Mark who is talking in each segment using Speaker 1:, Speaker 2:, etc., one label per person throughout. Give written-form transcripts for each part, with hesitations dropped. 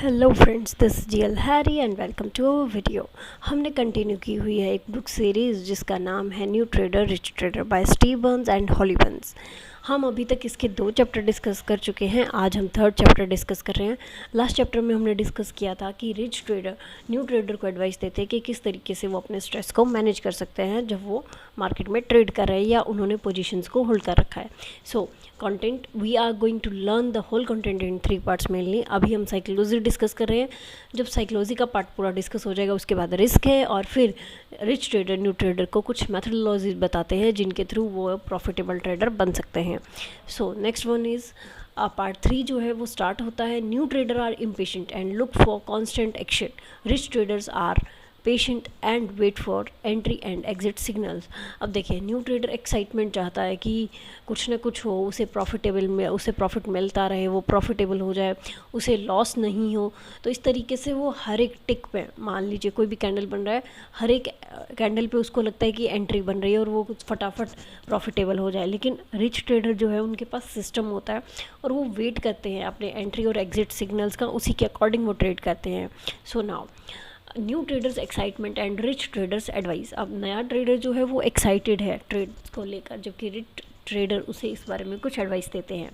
Speaker 1: Hello friends, this GL Harry and welcome to our video. हमने continue की हुई है एक बुक सीरीज़ जिसका नाम है new trader rich trader by Steve Burns and Holly Burns. हम अभी तक इसके 2 चैप्टर डिस्कस कर चुके हैं। आज हम 3rd चैप्टर डिस्कस कर रहे हैं। लास्ट चैप्टर में हमने डिस्कस किया था कि रिच ट्रेडर न्यू ट्रेडर को एडवाइस देते हैं कि किस तरीके से वो अपने स्ट्रेस को मैनेज कर सकते हैं जब वो मार्केट में ट्रेड कर रहे हैं या उन्होंने पोजीशंस को होल्ड कर रखा है। So content we are going to learn the whole content in 3 parts mainly. अभी हम साइकोलॉजी डिस्कस कर रहे हैं। जब साइकोलॉजी का पार्ट पूरा डिस्कस हो जाएगा उसके बाद रिस्क है और फिर रिच ट्रेडर न्यू ट्रेडर को कुछ मैथडोलॉजीज बताते हैं जिनके थ्रू वो प्रॉफिटेबल ट्रेडर बन सकते हैं। So next one is part 3 जो है वो स्टार्ट होता है। New trader are impatient and look for constant action. Rich traders are patient and wait for entry and exit signals. अब देखिए, न्यू ट्रेडर एक्साइटमेंट चाहता है कि कुछ ना कुछ हो, उसे प्रॉफिट मिलता रहे, वो प्रॉफिटेबल हो जाए, उसे लॉस नहीं हो। तो इस तरीके से वो हर एक टिक पे, मान लीजिए कोई भी कैंडल बन रहा है, हर एक कैंडल पे उसको लगता है कि एंट्री बन रही है और वो कुछ फटाफट प्रॉफिटेबल हो जाए। लेकिन रिच ट्रेडर जो है उनके पास सिस्टम होता है और वो वेट करते हैं अपने एंट्री और एग्जिट सिग्नल्स का, उसी के अकॉर्डिंग वो ट्रेड करते हैं। So now new traders excitement and rich traders advice. अब नया ट्रेडर जो है वो एक्साइटेड है ट्रेड को लेकर, जबकि रिच ट्रेडर उसे इस बारे में कुछ एडवाइस देते हैं।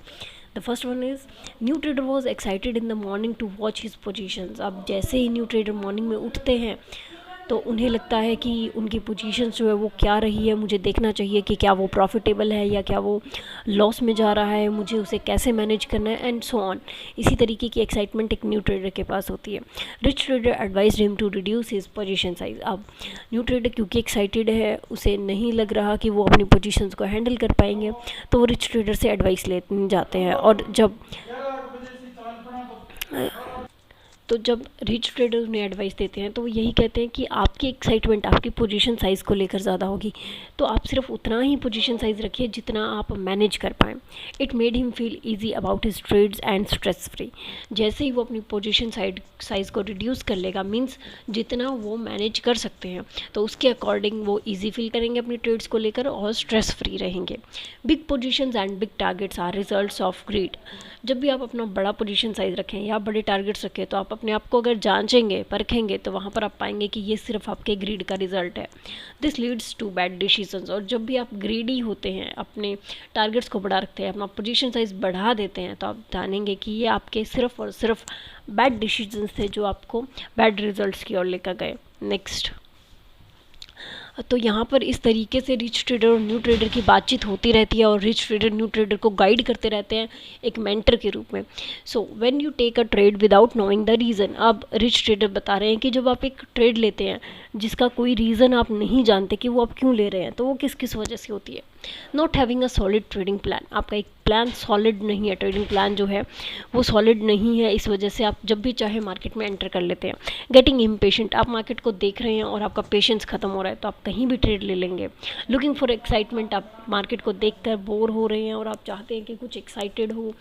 Speaker 1: The first one is new trader was excited in the morning to watch his positions. अब जैसे ही न्यू ट्रेडर मॉर्निंग में उठते हैं तो उन्हें लगता है कि उनकी पोजीशंस जो है वो क्या रही है, मुझे देखना चाहिए कि क्या वो प्रॉफिटेबल है या क्या वो लॉस में जा रहा है, मुझे उसे कैसे मैनेज करना है एंड सो ऑन। इसी तरीके की एक्साइटमेंट एक न्यू ट्रेडर के पास होती है। Rich trader advised him to reduce his position size. अब न्यू ट्रेडर क्योंकि एक्साइटेड है, उसे नहीं लग रहा कि वो अपनी पोजीशंस को हैंडल कर पाएंगे, तो वो रिच ट्रेडर से एडवाइस लेने जाते हैं। और जब रिच ट्रेडर उन्हें एडवाइस देते हैं तो वो यही कहते हैं कि आपकी एक्साइटमेंट आपकी पोजीशन साइज़ को लेकर ज़्यादा होगी, तो आप सिर्फ उतना ही पोजीशन साइज़ रखिए जितना आप मैनेज कर पाएँ। It made him feel easy about his trades and stress free. जैसे ही वो अपनी पोजीशन साइज़ को रिड्यूस कर लेगा, मीन्स जितना वो मैनेज कर सकते हैं, तो उसके अकॉर्डिंग वो ईजी फील करेंगे अपनी ट्रेड्स को लेकर और स्ट्रेस फ्री रहेंगे। Big positions and big targets are results of greed. जब भी आप अपना बड़ा पोजीशन साइज़ रखें या बड़े टारगेट्स रखें, तो आप अपने आप को अगर जांचेंगे, परखेंगे, तो वहाँ पर आप पाएंगे कि ये सिर्फ आपके ग्रीड का रिजल्ट है। This leads to bad decisions. और जब भी आप ग्रीडी होते हैं, अपने टारगेट्स को बढ़ा रखते हैं, अपना पोजीशन साइज़ बढ़ा देते हैं, तो आप जानेंगे कि ये आपके सिर्फ और सिर्फ बैड डिसीजंस थे जो आपको बैड रिजल्ट्स की ओर लेकर गए। नेक्स्ट, तो यहाँ पर इस तरीके से रिच ट्रेडर और न्यू ट्रेडर की बातचीत होती रहती है और रिच ट्रेडर न्यू ट्रेडर को गाइड करते रहते हैं एक मेंटर के रूप में। So when you take a trade without knowing the reason. अब रिच ट्रेडर बता रहे हैं कि जब आप एक ट्रेड लेते हैं जिसका कोई रीज़न आप नहीं जानते कि वो आप क्यों ले रहे हैं, तो वो किस किस वजह से होती है। Not having a solid trading plan. आपका एक प्लान सॉलिड नहीं है, ट्रेडिंग प्लान जो है वो सॉलिड नहीं है, इस वजह से आप जब भी चाहे मार्केट में एंटर कर लेते हैं। Getting impatient. आप मार्केट को देख रहे हैं और आपका पेशेंस खत्म हो रहा है, तो आप कहीं भी ट्रेड ले लेंगे। Looking for excitement. आप मार्केट को देखकर बोर हो रहे हैं और आप चाहते हैं कि कुछ एक्साइटेड हो,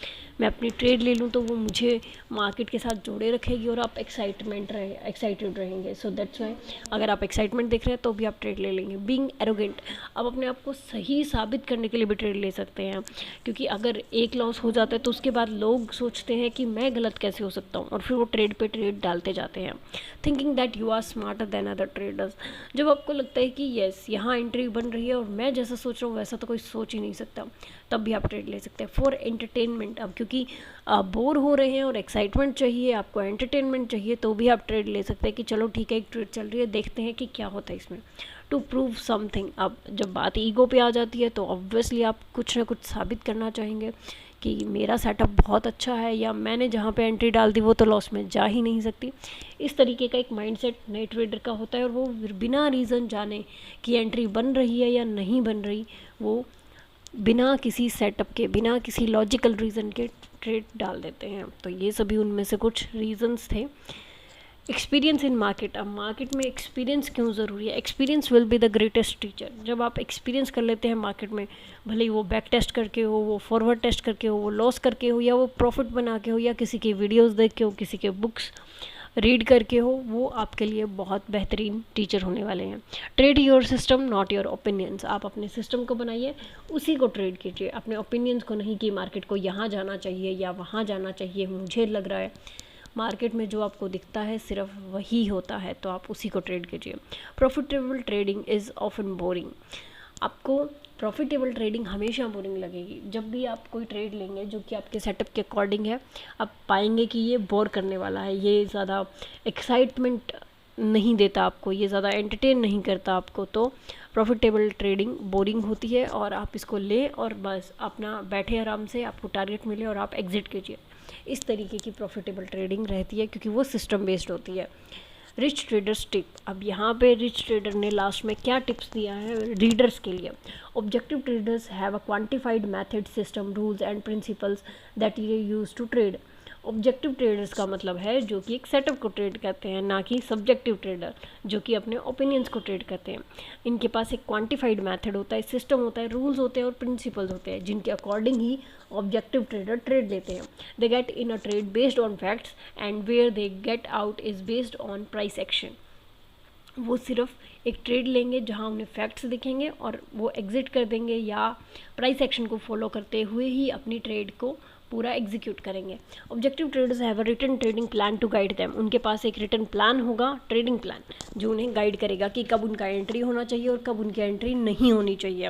Speaker 1: मैं अपनी ट्रेड ले लूँ तो वो मुझे मार्केट के साथ जोड़े रखेगी और आप एक्साइटेड रहेंगे। सो दैट्स वाई अगर आप एक्साइटमेंट देख रहे हैं तो भी आप ट्रेड ले लेंगे। Being arrogant. आप अपने आप को सही साबित करने के लिए भी ट्रेड ले सकते हैं, क्योंकि अगर एक लॉस हो जाता है तो उसके बाद लोग सोचते हैं कि मैं गलत कैसे हो सकता हूँ, और फिर वो ट्रेड पे ट्रेड डालते जाते हैं। Thinking that you are smarter than other traders. जब आपको लगता है कि यस, यहाँ एंट्री बन रही है और मैं जैसा सोच रहा हूँ वैसा तो कोई सोच ही नहीं सकता, तब भी आप ट्रेड ले सकते हैं। For entertainment. अब क्योंकि आप बोर हो रहे हैं और एक्साइटमेंट चाहिए, आपको एंटरटेनमेंट चाहिए, तो भी आप ट्रेड ले सकते हैं कि चलो ठीक है, एक ट्रेड चल रही है, देखते हैं कि क्या होता है इसमें। To prove something. अब जब बात ईगो पे आ जाती है तो ऑब्वियसली आप कुछ ना कुछ साबित करना चाहेंगे कि मेरा सेटअप बहुत अच्छा है, या मैंने जहाँ पे एंट्री डाल दी वो तो लॉस में जा ही नहीं सकती। इस तरीके का एक माइंडसेट नए ट्रेडर का होता है और वो बिना रीज़न जाने कि एंट्री बन रही है या नहीं बन रही, वो बिना किसी सेटअप के, बिना किसी लॉजिकल रीज़न के ट्रेड डाल देते हैं। तो ये सभी उनमें से कुछ रीज़न्स थे। Experience in market. अब मार्केट में एक्सपीरियंस क्यों ज़रूरी है। Experience will be the greatest teacher. जब आप एक्सपीरियंस कर लेते हैं मार्केट में, भले ही वो बैक टेस्ट करके हो, वो फॉरवर्ड टेस्ट करके हो, वो लॉस करके हो, या वो प्रॉफिट बना के हो, या किसी की वीडियोस देख के हो, किसी के बुक्स रीड करके हो, वो आपके लिए बहुत बेहतरीन टीचर होने वाले हैं। Trade your system not your opinions. आप अपने सिस्टम को बनाइए, उसी को ट्रेड कीजिए, अपने ओपिनियंस को नहीं कि मार्केट को यहाँ जाना चाहिए या वहाँ जाना चाहिए, मुझे लग रहा है। मार्केट में जो आपको दिखता है सिर्फ वही होता है, तो आप उसी को ट्रेड कीजिए। Profitable trading is often boring. आपको प्रॉफिटेबल ट्रेडिंग हमेशा बोरिंग लगेगी। जब भी आप कोई ट्रेड लेंगे जो कि आपके सेटअप के अकॉर्डिंग है, आप पाएंगे कि ये बोर करने वाला है, ये ज़्यादा एक्साइटमेंट नहीं देता आपको, ये ज़्यादा एंटरटेन नहीं करता आपको, तो प्रॉफिटेबल ट्रेडिंग बोरिंग होती है और आप इसको लें और बस अपना बैठे आराम से, आपको टारगेट मिले और आप एग्जिट कीजिए। इस तरीके की प्रॉफिटेबल ट्रेडिंग रहती है क्योंकि वो सिस्टम बेस्ड होती है। रिच ट्रेडर्स टिप, अब यहाँ पे रिच ट्रेडर ने लास्ट में क्या टिप्स दिया है रीडर्स के लिए। Objective traders have a quantified method, system, rules and principles that ये use to trade. Objective traders का मतलब है जो कि एक सेटअप को ट्रेड करते हैं, ना कि सब्जेक्टिव ट्रेडर जो कि अपने ओपिनियंस को ट्रेड करते हैं। इनके पास एक क्वांटिफाइड मेथड होता है, सिस्टम होता है, रूल्स होते हैं और प्रिंसिपल्स होते हैं जिनके अकॉर्डिंग ही ऑब्जेक्टिव ट्रेडर ट्रेड लेते हैं। They get in a trade based on facts and where they get out is based on price action. वो सिर्फ एक ट्रेड लेंगे जहां उन्हें फैक्ट्स दिखेंगे और वो एग्जिट कर देंगे या प्राइस एक्शन को फॉलो करते हुए ही अपनी ट्रेड को पूरा एग्जीक्यूट करेंगे। Objective traders have a written trading plan to guide them. उनके पास एक रिटन प्लान होगा, ट्रेडिंग प्लान, जो उन्हें गाइड करेगा कि कब उनका एंट्री होना चाहिए और कब उनकी एंट्री नहीं होनी चाहिए।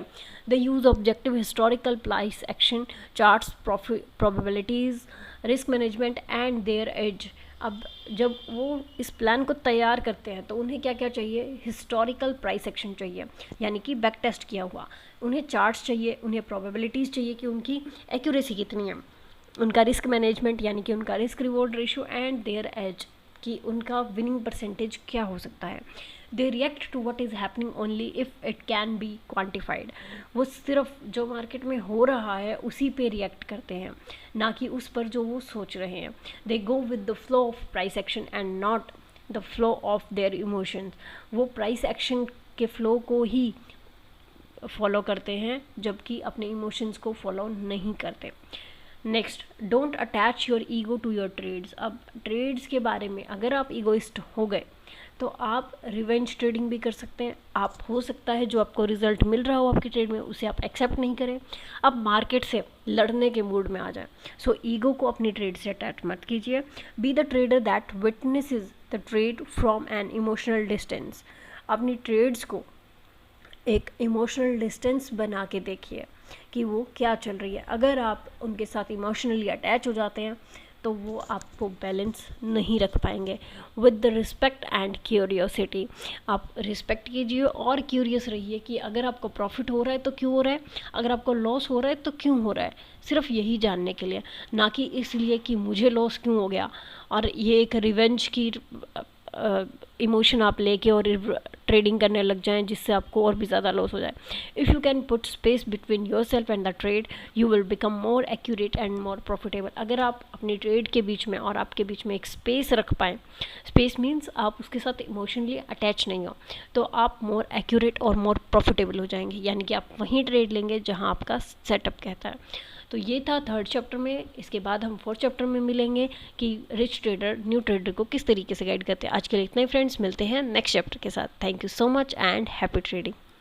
Speaker 1: They use objective historical price action charts, probabilities, risk management and their edge. अब जब वो इस प्लान को तैयार करते हैं तो उन्हें क्या क्या चाहिए, हिस्टोरिकल प्राइस एक्शन चाहिए यानी कि बैक टेस्ट किया हुआ, उन्हें चार्ट्स चाहिए, उन्हें प्रोबेबिलिटीज़ चाहिए कि उनकी एक्यूरेसी कितनी है, उनका रिस्क मैनेजमेंट यानी कि उनका risk reward ratio and their edge कि उनका विनिंग परसेंटेज क्या हो सकता है। They react to what is happening only if it can be quantified. वो सिर्फ जो मार्केट में हो रहा है उसी पे रिएक्ट करते हैं, ना कि उस पर जो वो सोच रहे हैं। They go with the flow of price action and not the flow of their emotions. वो प्राइस एक्शन के फ्लो को ही फॉलो करते हैं जबकि अपने इमोशंस को फॉलो नहीं करते। Next, don't attach your ego to your trades. अब ट्रेड्स के बारे में अगर आप ईगोइस्ट हो गए तो आप रिवेंज ट्रेडिंग भी कर सकते हैं। आप हो सकता है जो आपको रिजल्ट मिल रहा हो आपकी ट्रेड में उसे आप एक्सेप्ट नहीं करें, आप मार्केट से लड़ने के मूड में आ जाए। सो ईगो को अपनी ट्रेड से अटैच मत कीजिए। Be the trader that witnesses the trade from an emotional distance. अपनी ट्रेड्स को एक इमोशनल डिस्टेंस बना के देखिए कि वो क्या चल रही है। अगर आप उनके साथ इमोशनली अटैच हो जाते हैं तो वो आपको बैलेंस नहीं रख पाएंगे। With the respect and curiosity, आप रिस्पेक्ट कीजिए और क्यूरियस रहिए कि अगर आपको प्रॉफिट हो रहा है तो क्यों हो रहा है, अगर आपको लॉस हो रहा है तो क्यों हो रहा है, सिर्फ यही जानने के लिए, ना कि इसलिए कि मुझे लॉस क्यों हो गया और ये एक रिवेंज की इमोशन आप लेके और ट्रेडिंग करने लग जाएं जिससे आपको और भी ज़्यादा लॉस हो जाए। If you can put space between your self and the trade you will become more accurate and more profitable. अगर आप अपनी ट्रेड के बीच में और आपके बीच में एक स्पेस रख पाएँ, स्पेस मीन्स आप उसके साथ इमोशनली अटैच नहीं हो, तो आप मोर एक्यूरेट और मोर प्रॉफिटेबल हो जाएंगे, यानी कि आप वहीं ट्रेड लेंगे जहाँ आपका सेटअप कहता है। तो ये था थर्ड चैप्टर में। इसके बाद हम फोर्थ चैप्टर में मिलेंगे कि रिच ट्रेडर न्यू ट्रेडर को किस तरीके से गाइड करते हैं। आज के लिए इतना ही फ्रेंड्स, मिलते हैं नेक्स्ट चैप्टर के साथ। Thank you so much and happy trading.